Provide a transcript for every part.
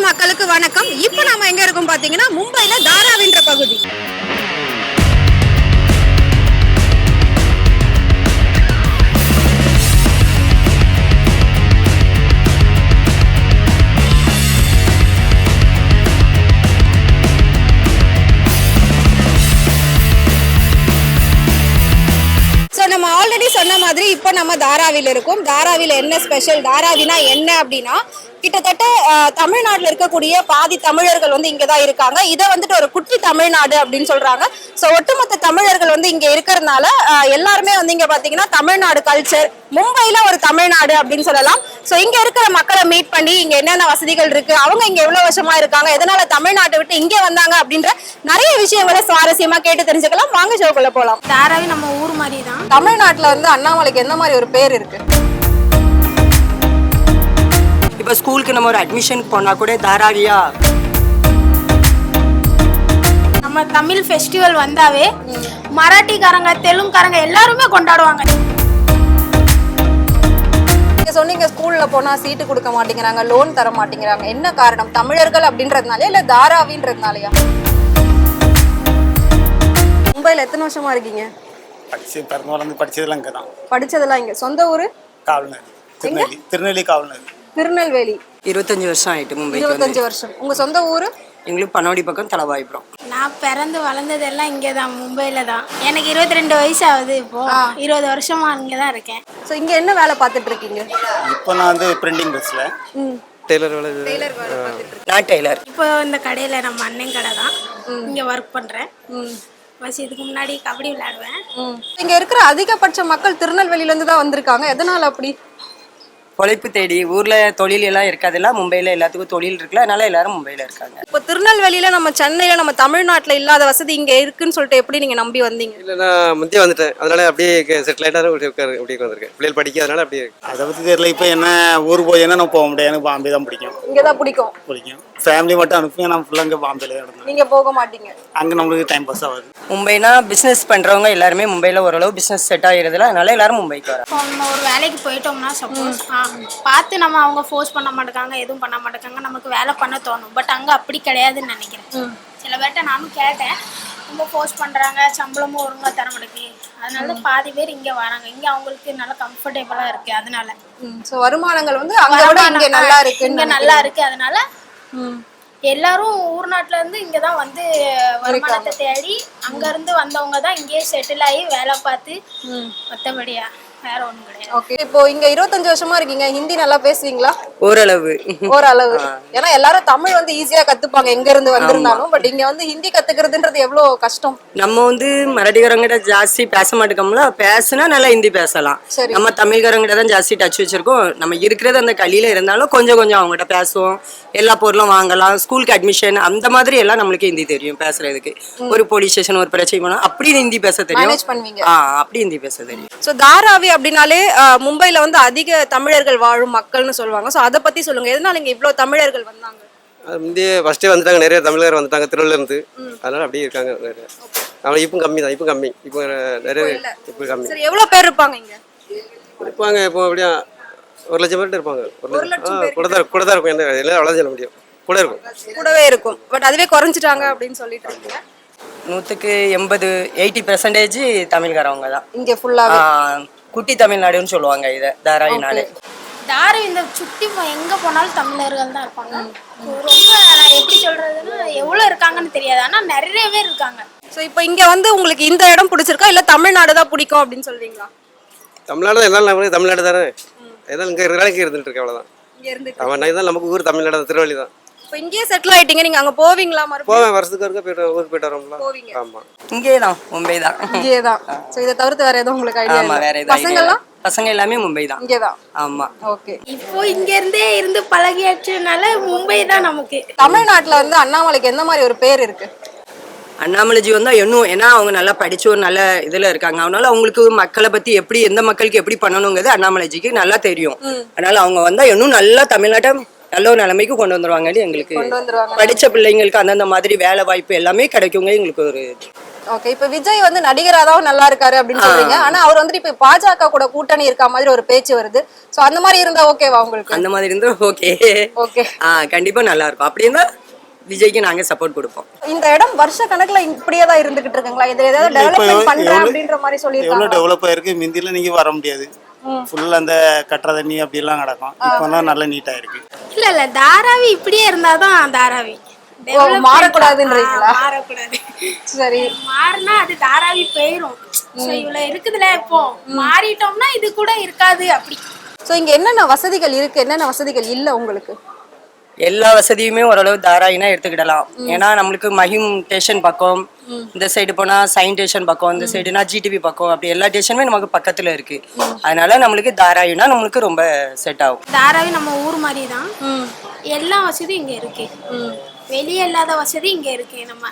மக்களுக்கு வணக்கம். இப்போ நாம எங்க இருக்கோம் பாத்தீங்கன்னா மும்பைல தாராவின்ற பகுதி. நம்ம ஆல்ரெடி சொன்ன மாதிரி இப்போ நம்ம தாராவில இருக்கோம். தாராவில என்ன ஸ்பெஷல், தாராவினா என்ன அப்படின்னா கிட்டத்தட்ட தமிழ்நாட்டில் இருக்கக்கூடிய பாதி தமிழர்கள் வந்து இங்கே தான் இருக்காங்க. இதை வந்துட்டு ஒரு குட்டி தமிழ்நாடு அப்படின்னு சொல்றாங்க. ஸோ ஒட்டுமொத்த தமிழர்கள் வந்து இங்கே இருக்கிறதுனால எல்லாருமே வந்து இங்கே பார்த்தீங்கன்னா தமிழ்நாடு கல்ச்சர், மும்பையில் ஒரு தமிழ்நாடு அப்படின்னு சொல்லலாம். ஸோ இங்கே இருக்கிற மக்களை மீட் பண்ணி இங்கே என்னென்ன வசதிகள் இருக்கு, அவங்க இங்கே எவ்வளோ வருஷமா இருக்காங்க, எதனால தமிழ்நாட்டை விட்டு இங்கே வந்தாங்க அப்படின்ற நிறைய விஷயங்களை சுவாரஸ்யமா கேட்டு தெரிஞ்சுக்கலாம். வாங்க ஷோக்குள்ள போகலாம். தாராவி நம்ம ஊர் மாதிரி தான். தமிழ்நாட்டில் வந்து அண்ணாமலைக்கு எந்த மாதிரி ஒரு பேர் இருக்கு? இப்போ ஸ்கூலுக்கு நம்ம ஒரு அட்மிஷன் போனால் கூட தாராவியா. நம்ம தமிழ் ஃபெஸ்டிவல் வந்தாவே மராட்டிக்காரங்க தெலுங்குக்காரங்க எல்லாருமே கொண்டாடுவாங்க. நீங்க சொன்னீங்க ஸ்கூல்ல போனா சீட்டு கொடுக்க மாட்டேங்கிறாங்க, லோன் தர மாட்டேங்கிறாங்க. என்ன காரணம்? தமிழர்கள் அப்படின்றதுனால இல்ல தாராவின்றதுனாலயா? மும்பைல எத்தனை வருஷமா இருக்கீங்க? படிச்சதெல்லாம் இங்கே தான். படிச்சதெல்லாம் இங்க. சொந்த ஊரு? காவலர். திருநெல்வேலி காவலர். திருநெல்வேலி. 25 வருஷம் ஆயிட்டு மும்பை. 25 வருஷம். உங்க சொந்த ஊரு? எங்களுக்கு பனோடி பக்கம் தலவாய்ப்புறம். நான் பிறந்து வளர்ந்ததெல்லாம் இங்கே தான், மும்பையில் தான். எனக்கு 22 வயசு ஆகுது. இப்போ 20 வருஷமா இங்கே தான் இருக்கேன். ஸோ இங்க என்ன வேலை பார்த்துட்டு இருக்கீங்க? இப்போ நான் வந்து பிரிண்டிங் ப்ரெஸ்ல டெய்லர் வேலை பார்த்துட்டு இருக்கேன். நான் டெய்லர். இப்போ இந்த கடையில் நம்ம அண்ணன் கடை தான், இங்கே ஒர்க் பண்ணுறேன். பஸ் இதுக்கு முன்னாடி கபடி விளையாடுவேன். இங்க இருக்கிற அதிகபட்ச மக்கள் திருநெல்வேலியில இருந்து தான் வந்திருக்காங்க. எதனால அப்படி? பொழைப்பு தேடி. ஊர்ல தொழில் எல்லாம் இருக்காதுல்ல, மும்பையில எல்லாத்துக்கும் தொழில் இருக்குல்ல, அதனால எல்லாரும் மும்பையில இருக்காங்க. இப்போ திருநெல்வேலியில நம்ம சென்னையில நம்ம தமிழ்நாட்டுல இல்லாத வசதி இங்க இருக்குன்னு சொல்லிட்டு எப்படி நீங்க நம்பி வந்தீங்க? இல்லை, நான் முந்தைய வந்துட்டேன். அதனால அப்படியே செட்டில் ஆகிட்டாரு. அப்படியே வந்திருக்கேன். பிள்ளைகள் படிக்கிறதுனால அப்படியே. அதை பற்றி தெரியல. இப்போ என்ன ஊர் போய் என்ன நான் போக முடியாது. எனக்கு பாம்பே தான் பிடிக்கும். இங்கே தான் பிடிக்கும். ஃபேமிலி மட்டும் அனுப்புங்க. நான் ஃபுல்லாக இங்கே பாம்பேல தான் இருந்தேன். நீங்க போக மாட்டீங்க? அங்கே நம்மளுக்கு டைம் பாஸ் ஆகுது. மும்பைனா பிசினஸ் பண்றவங்க எல்லாருமே மும்பைல ஓரளவு பிசினஸ் செட் ஆகிறதுல, அதனால எல்லாரும் மும்பைக்கு வராங்க. இப்போ நம்ம ஒரு வேலைக்கு போயிட்டோம்னா சப்போஸ் பார்த்து நம்ம அவங்க ஃபோர்ஸ் பண்ண மாட்டேங்காங்க, எதுவும் பண்ண மாட்டேங்காங்க, நமக்கு வேலை பண்ண தோணும். பட் அங்கே அப்படி கிடையாதுன்னு நினைக்கிறேன். சில பேர்கிட்ட நானும் கேட்டேன், ரொம்ப ஃபோர்ஸ் பண்ணுறாங்க, சம்பளமும் ஒழுங்காக தர மாட்டேங்குது. அதனால பாதி பேர் இங்கே வராங்க. இங்கே அவங்களுக்கு நல்லா கம்ஃபர்டபுளாக இருக்குது. அதனால ஸோ வருமானங்கள் வந்து அங்கே விட இங்கே நல்லா இருக்கு. இங்கே நல்லா இருக்குது. அதனால எல்லாரும் ஊர் நாட்டுல இருந்து இங்க தான் வந்து வருமானத்தை தேடி அங்க இருந்து வந்தவங்க தான் இங்கேயே செட்டில் ஆகி வேலை பார்த்து. மற்றபடியா வேற ஒண்ணும் கிடையாது. ஓகே. இப்போ இங்க 25 வருஷமா இருக்கீங்க. ஹிந்தி நல்லா பேசுவீங்களா? ஓரளவு. ஓரளவு. ஏன்னா எல்லாரும் தமிழ் வந்து ஈஸியா கத்துப்பாங்க எங்க இருந்து வந்திருந்தாலும். பட் இங்க வந்து ஹிந்தி கத்துக்கிறதுன்றது எவ்வளவு கஷ்டம். நம்ம வந்து மராட்டிக்காரங்கிட்ட ஜாஸ்தி பேச மாட்டேங்கோம்ல, பேசுனா நல்லா ஹிந்தி பேசலாம். நம்ம தமிழ்காரங்கிட்ட தான் ஜாஸ்தி டச் வச்சிருக்கோம். நம்ம இருக்கிறது அந்த கலியில இருந்தாலும் கொஞ்சம் கொஞ்சம் அவங்ககிட்ட பேசுவோம். எல்லா பொருளும் வாங்கலாம். ஸ்கூலுக்கு அட்மிஷன் அந்த மாதிரி எல்லாம் நம்மளுக்கு ஹிந்தி தெரியும் பேசுறதுக்கு. ஒரு போலீஸ் ஸ்டேஷன் ஒரு பிரச்சனை போனா அப்படி ஹிந்தி பேச தெரியும். அப்படி ஹிந்தி பேச தெரியும். ஸோ தாராவி அப்படின்னாலே மும்பைல வந்து அதிக தமிழர்கள் வாழும் மக்கள்னு சொல்லுவாங்க. ஸோ அதை பத்தி சொல்லுங்க. எதனால இங்க இவ்வளவு தமிழர்கள் வந்தாங்க? முந்தைய ஃபர்ஸ்டே வந்துட்டாங்க. நிறைய தமிழர் வந்துட்டாங்க திருவள்ளூர்ல இருந்து. அதனால அப்படியே இருக்காங்க. நிறைய அவங்க இப்போ கம்மி தான். இப்போ கம்மி. இப்போ நிறைய இப்போ கம்மி. சரி, எவ்வளவு பேர் இருப்பாங்க இங்க? இருப்பாங்க இப்போ அப்படியே 1 லட்சம் பேர்கிட்ட இருப்பாங்க. கூட தான் இருக்கும். எல்லாம் அவ்வளோ சொல்ல முடியும். கூட இருக்கும். கூடவே இருக்கும். பட் அதுவே குறைஞ்சிட்டாங்க அப்படின்னு சொல்லிட்டு இருக்கீங்க. 80% தமிழ்காரவங்க தான் இங்க ஃபுல்லா. குட்டி தமிழ்நாடுன்னு சொல்லுவாங்க இதை தாராவினாலே. தாராவி இந்த சுத்தி எங்க போனாலும் தமிழர்கள் தான் இருப்பாங்க. ரொம்ப நான் எப்படி சொல்றதுன்னா எவ்வளவு இருக்காங்கன்னு தெரியாது, ஆனா நிறைய பேர் இருக்காங்க. ஸோ இப்போ இங்க வந்து உங்களுக்கு இந்த இடம் பிடிச்சிருக்கா இல்ல தமிழ்நாடு தான் பிடிக்கும் அப்படின்னு சொல்றீங்களா? தமிழ்நாடு தான். எல்லாம் தமிழ்நாடு தானே. எதாவது இங்கே இங்கே இருந்துட்டு இருக்கேன். அவ்வளோதான். அவன் தான் நமக்கு ஊர் தமிழ்நாடு தான், திருவள்ளி தான். இப்போ இங்கேயே செட்டில் ஆயிட்டீங்க. நீங்க அங்க போவீங்களா? போவேன். வருஷத்துக்கு ஒருக்கா ஊருக்கு போயிட்டு வரோம்ல. ஆமா, இங்கே தான். மும்பை தான். இங்கே தான். ஸோ இதை தவிர்த்து வேற எதுவும் உங்களுக்கு ஐடியா? ஆமா, வேற எதுவும் பசங்கள்லாம் பசங்க எல்லாமே மும்பை தான். இங்கே தான். ஆமா. ஓகே. இப்போ இங்க இருந்தே இருந்து பழகியாச்சுனால மும்பை தான் நமக்கு. தமிழ்நாட்டுல வந்து அண்ணாமலைக்கு எந்த மாதிரி ஒரு பேர் இருக்கு? அண்ணாமலைஜி வந்தா இன்னும், ஏன்னா அவங்க நல்லா படிச்சு ஒரு நல்ல இதுல இருக்காங்க. அதனால அவங்களுக்கு மக்களை பத்தி எப்படி, எந்த மக்களுக்கு எப்படி பண்ணணுங்கிறது அண்ணாமலைஜிக்கு நல்லா தெரியும். அதனால அவங்க வந்தா இன்னும் நல்லா தமிழ்நாட்டை நல்ல ஒரு நிலைமைக்கு கொண்டு வந்துருவாங்க. எங்களுக்கு படிச்ச பிள்ளைங்களுக்கு அந்தந்த மாதிரி வேலை வாய்ப்பு எல்லாமே கிடைக்குங்க. எங்களுக்கு ஒரு ஓகே, இப்ப விஜய் வந்து நடிகராதான் நல்லா இருக்காரு அப்படின்னு சொல்றீங்க. ஆனா அவர் வந்துட்டு இப்ப பாஜக கூட கூட்டணி இருக்கா மாதிரி ஒரு பேச்சு வருது. சோ அந்த மாதிரி இருந்தா ஓகேவா உங்களுக்கு? அந்த மாதிரி இருந்தா ஓகே. ஓகே, கண்டிப்பா நல்லா இருக்கும். அப்படி இருந்தா விஜய்க்கு நாங்க சப்போர்ட் கொடுப்போம். இந்த இடம் வருஷ கணக்குல இப்படியே தான் இருந்துகிட்டு இருக்குங்களா? இது ஏதாவது டெவலப்மெண்ட் பண்றேன் அப்படின்ற மாதிரி எவ்வளோ சொல்லியிருக்காங்க. டெவலப் ஆயிருக்கு. முந்தில நீங்க வர முடியாது. ஃபுல் அந்த கட்டுற தண்ணி அப்படிலாம் நடக்கும். இப்போலாம் நல்லா நீட்டா இருக்கு. இல்ல தாராவி இப்படியே இருந்தாதான் தாராவி மாறக்கூடாதுன்றீங்களா? மாறக்கூடாது. சரி, மாறினா அது தாராவி போயிரும். So, இவ்வளவு இருக்குதுல, இப்போ மாறிட்டோம்னா இது கூட இருக்காது. அப்படி சோ இங்க என்னென்ன வசதிகள் இருக்கு, என்னென்ன வசதிகள் இல்ல உங்களுக்கு? எல்லா வசதியுமே ஓரளவு தாராயினா எடுத்துக்கிடலாம். ஏன்னா நம்மளுக்கு மஹிம் ஸ்டேஷன் பக்கம், இந்த சைடு போனா சைன் ஸ்டேஷன் பக்கம், இந்த சைடுனா ஜிடிபி பக்கம், அப்படி எல்லா ஸ்டேஷனுமே நமக்கு பக்கத்துல இருக்கு. அதனால நம்மளுக்கு தாராயினா நம்மளுக்கு ரொம்ப செட் ஆகும். தாராவி நம்ம ஊர் மாதிரி தான். எல்லா வசதியும் இங்க இருக்கு. வெளியே இல்லாத வசதி இங்க இருக்கு. நம்ம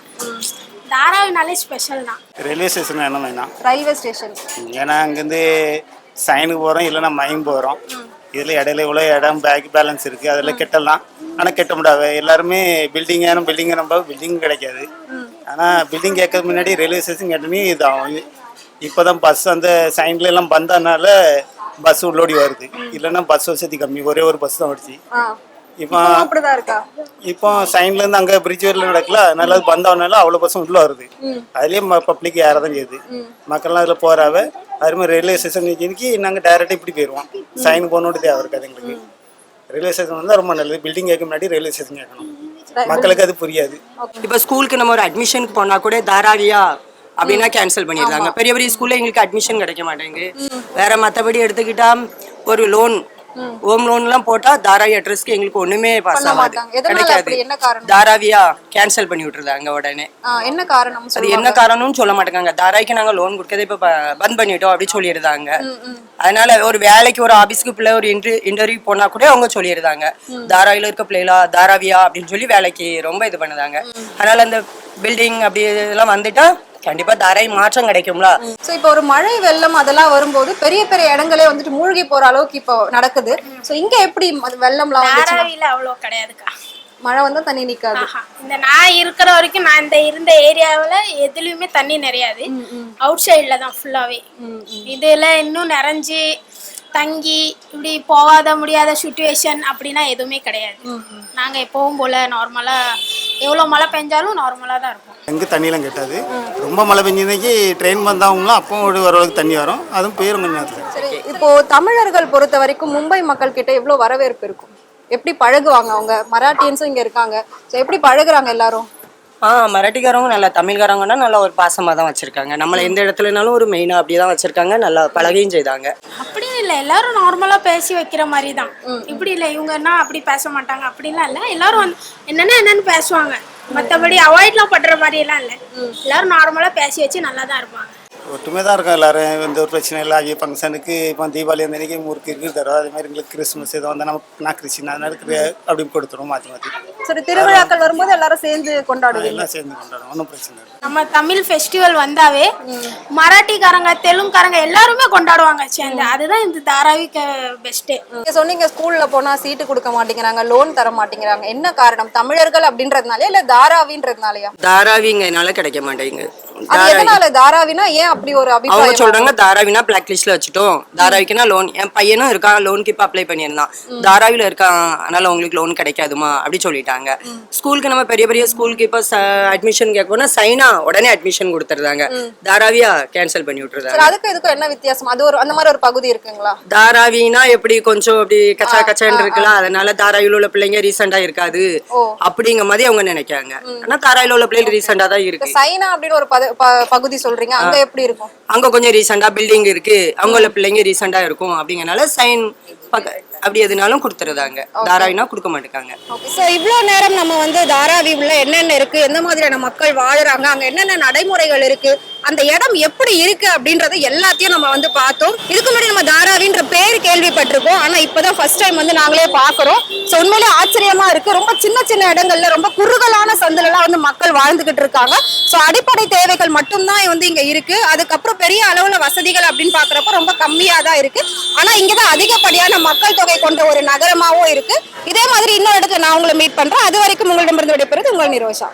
தாராவினாலே ஸ்பெஷல் தான். ரயில்வே ஸ்டேஷன் என்ன வேணாம். ரயில்வே ஸ்டேஷன் ஏன்னா அங்கேருந்து சைனுக்கு போகிறோம், இல்லைன்னா மயம் போகிறோம். இதில் இடையில இவ்வளோ இடம் பேலன்ஸ் இருக்குது. அதில் கெட்டலாம். ஆனால் கெட்ட முடியாது. எல்லாருமே பில்டிங் நம்ம பில்டிங் கிடைக்காது. ஆனால் பில்டிங் கேட்கறதுக்கு முன்னாடி ரயில்வே ஸ்டேஷன் கேட்டோன்னே இதாகும். இப்போ தான் பஸ் அந்த சைன்ல எல்லாம் வந்ததுனால பஸ் உள்ளோடி வருது. இல்லைன்னா பஸ் வசதி கம்மி. ஒரே ஒரு பஸ் தான் வருச்சு. இப்போ அப்படிதான் இருக்கா? இப்போ சைன்லேருந்து அங்கே பிரிட்ஜ் வரல நடக்கல. அதனால அது வந்தவனால அவ்வளோ பஸ்ஸும் உள்ளே வருது. அதுலேயும் பப்ளிக் யாரை செய்யுது. மக்கள்லாம் அதில் போகிறாவ. அது மாதிரி ரயில்வே ஸ்டேஷன் இன்னைக்கு நாங்கள் டைரெக்டாக இப்படி போயிடுவோம். சைன் போனோட்டு தேவை இருக்காது எங்களுக்கு. ரயில்வே ஸ்டேஷன் வந்து ரொம்ப நல்லது. பில்டிங் கேட்க முன்னாடி ரயில்வே ஸ்டேஷன் கேட்கணும். மக்களுக்கு அது புரியாது. இப்போ ஸ்கூலுக்கு நம்ம ஒரு அட்மிஷனுக்கு போனா கூட தாராவியா அப்படின்னா கேன்சல் பண்ணிடுறாங்க. பெரிய பெரிய ஸ்கூல்ல எங்களுக்கு அட்மிஷன் கிடைக்க மாட்டேங்குது. வேற மற்றபடி எடுத்துக்கிட்டா ஒரு லோன், ஹோம் லோன்லாம் போட்டா தாராவி அட்ரஸ்க்கு எங்களுக்கு ஒண்ணுமே பாஸ் ஆகாது, கிடைக்காது. தாராவியா கேன்சல் பண்ணி விட்டுருந்தாங்க உடனே. என்ன காரணம்? அது என்ன காரணம்னு சொல்ல மாட்டேங்காங்க. தாராவிக்கு நாங்க லோன் கொடுக்கறதை இப்ப பந்த் பண்ணிட்டோம் அப்படி சொல்லிடுறாங்க. அதனால ஒரு வேலைக்கு ஒரு ஆபீஸ்க்கு பிள்ளை ஒரு இன்டர்வியூ போனா கூட அவங்க சொல்லிடுறாங்க தாராவில இருக்க பிள்ளைகளா தாராவியா அப்படின்னு சொல்லி வேலைக்கு ரொம்ப இது பண்ணுதாங்க. அதனால அந்த பில்டிங் அப்படி இதெல்லாம் வந்துட்டா கண்டிப்பா தாராவி மாற்றம் கிடைக்கும்ல. சோ இப்போ ஒரு மழை வெள்ளம் அதெல்லாம் வரும்போது பெரிய பெரிய இடங்களே வந்துட்டு மூழ்கி போற அளவுக்கு இப்போ நடக்குது. சோ இங்க எப்படி வெள்ளம்லாம் வந்துச்சு? தாராவில அவ்வளோ கிடையாதுக்கா. மழை வந்தா தண்ணி நிக்காது. இந்த நான் இருக்கிற வரைக்கும் நான் இருந்த ஏரியாவில் எதுலயுமே தண்ணி நிறையாது. அவுட் சைட்ல தான் ஃபுல்லாவே. இதுல இன்னும் நிறைஞ்சு தங்கி இப்படி போகாத முடியாத சுச்சுவேஷன் அப்படின்னா எதுவுமே கிடையாது. நாங்கள் எப்பவும் போல் நார்மலாக எவ்வளோ மழை பெஞ்சாலும் நார்மலாக தான் இருக்கும். எங்கே தண்ணியெலாம் கெட்டாது. ரொம்ப மழை பெஞ்சதுக்கு ட்ரெயின் வந்தவங்களாம் அப்போ ஓரளவுக்கு தண்ணி வரும். அதுவும் போயிடும் கொஞ்ச நேரத்தில். சரி, இப்போ தமிழர்கள் பொறுத்த வரைக்கும் மும்பை மக்கள் கிட்ட எவ்வளோ வரவேற்பு இருக்கும்? எப்படி பழகுவாங்க அவங்க? மராட்டியன்ஸும் இங்கே இருக்காங்க. ஸோ எப்படி பழகுறாங்க எல்லாரும்? மராட்டிக்காரவங்க நல்லா, தமிழ்காரங்கன்னா நல்லா ஒரு பாசமாக தான் வச்சுருக்காங்க. நம்மளை எந்த இடத்துலனாலும் ஒரு மெயினாக அப்படி தான் வச்சுருக்காங்க. நல்லா பழகையும் செய்தாங்க. அப்படின்னு இல்லை, எல்லாரும் நார்மலாக பேசி வைக்கிற மாதிரி தான். இப்படி இல்லை இவங்கன்னா அப்படி பேச மாட்டாங்க அப்படிலாம் இல்லை. எல்லாரும் வந்து என்னென்னு பேசுவாங்க. மற்றபடி அவாய்ட்லாம் பண்ணுற மாதிரிலாம் இல்லை. எல்லாரும் நார்மலாக பேசி வச்சு நல்லா தான் இருப்பாங்க. ஒற்றுமை தான் இருக்கும் எல்லாரும். எந்த ஒரு பிரச்சனை இல்லை. ஆகிய ஃபங்க்ஷனுக்கு இப்போ தீபாவளி அந்த அன்றைக்கி முறுக்கு இருக்குது தரோம். அதே மாதிரி எங்களுக்கு கிறிஸ்மஸ் ஏதோ வந்து நான் கிறிஸ்டின் அதனால அப்படி கொடுத்துருவோம் மாற்றி மாற்றி. சரி, திருவிழாக்கள் வரும்போது எல்லாரும் சேர்ந்து கொண்டாடுவோம். எல்லாம் சேர்ந்து கொண்டாடுவோம். ஒன்றும் பிரச்சனை இல்லை. நம்ம தமிழ் ஃபெஸ்டிவல் வந்தாவே மராட்டிக்காரங்க தெலுங்குக்காரங்க எல்லாருமே கொண்டாடுவாங்க சேர்ந்து. அதுதான் இந்த தாராவிக்கு பெஸ்ட்டு. நீங்க சொன்னீங்க ஸ்கூல்ல போனா சீட்டு கொடுக்க மாட்டேங்கிறாங்க, லோன் தர மாட்டேங்கிறாங்க. என்ன காரணம்? தமிழர்கள் அப்படின்றதுனாலயா இல்ல தாராவின்றதுனாலயா? தாராவிங்கனால கிடைக்க மாட்டேங்குது. அது எதனால தாராவினா ஏன் அப்படி ஒரு அவங்க அபிப்பிராயம்? சொல்றாங்க தாராவினா பிளாக் லிஸ்ட்ல வச்சுட்டோம், தாராவிக்குனா லோன். என் பையனும் இருக்கான், லோனுக்கு இப்ப அப்ளை பண்ணியிருந்தான். தாராவில இருக்கான், அதனால உங்களுக்கு லோன் கிடைக்காதுமா அப்படி சொல்லிட்டாங்க. ஸ்கூலுக்கு நம்ம பெரிய பெரிய ஸ்கூலுக்கு இப்ப அட்மிஷன் கேட்க போனா சைனா உடனே அட்மிஷன் கொடுத்துருந்தாங்க. தாராவியா கேன்சல் பண்ணி விட்டுருந்தாங்க. அதுக்கு இதுக்கும் என்ன வித்தியாசம்? அது ஒரு அந்த மாதிரி ஒரு பகுதி இருக்குங்களா? தாராவினா எப்படி கொஞ்சம் அப்படி கச்சா கச்சான்னு இருக்கலாம். அதனால தாராவில உள்ள பிள்ளைங்க ரீசெண்டா இருக்காது அப்படிங்க மாதிரி அவங்க நினைக்காங்க. ஆனா தாராவில உள்ள பிள்ளைங்க ரீசெண்டா தான் இருக்கு. சைனா அப்படின்னு ஒரு பகுதி சொல்றீங்க, அங்க எப்படி இருக்கும்? அங்க கொஞ்சம் ரீசெண்டா பில்டிங் இருக்கு, அவங்கள பிள்ளைங்க ரீசெண்டா இருக்கும் அப்படிங்கறனால சைன் அப்படி எதுனாலும் கொடுத்துருதாங்க. தாராவினா கொடுக்க மாட்டேங்காங்க. இவ்வளவு நேரம் நம்ம வந்து தாராவி உள்ள என்னென்ன இருக்கு, எந்த மாதிரியான மக்கள் வாழுறாங்க, அங்க என்னென்ன நடைமுறைகள் இருக்கு, அந்த இடம் எப்படி இருக்கு அப்படின்றத எல்லாத்தையும் நம்ம வந்து பார்த்தோம். இதுக்கு முன்னாடி நம்ம தாராவின்ற பேர் கேள்விப்பட்டிருக்கோம், ஆனா இப்பதான் ஃபர்ஸ்ட் டைம் வந்து நாங்களே பாக்குறோம். ஸோ உண்மையிலே ஆச்சரியமா இருக்கு. ரொம்ப சின்ன சின்ன இடங்கள்ல ரொம்ப குறுகலான சந்துல எல்லாம் வந்து மக்கள் வாழ்ந்துகிட்டு இருக்காங்க. ஸோ அடிப்படை தேவைகள் மட்டும்தான் வந்து இங்க இருக்கு. அதுக்கப்புறம் பெரிய அளவுல வசதிகள் அப்படின்னு பாக்குறப்ப ரொம்ப கம்மியா தான் இருக்கு. ஆனா இங்கதான் அதிகப்படியான மக்கள் தொகை கொண்ட ஒரு நகரமாவும் இருக்கு. இதே மாதிரி இன்னொரு இடத்துல நான் உங்களை மீட் பண்றேன். அது வரைக்கும் உங்களிடமிருந்து விடைபெறுவது உங்கள் நிரோஷா.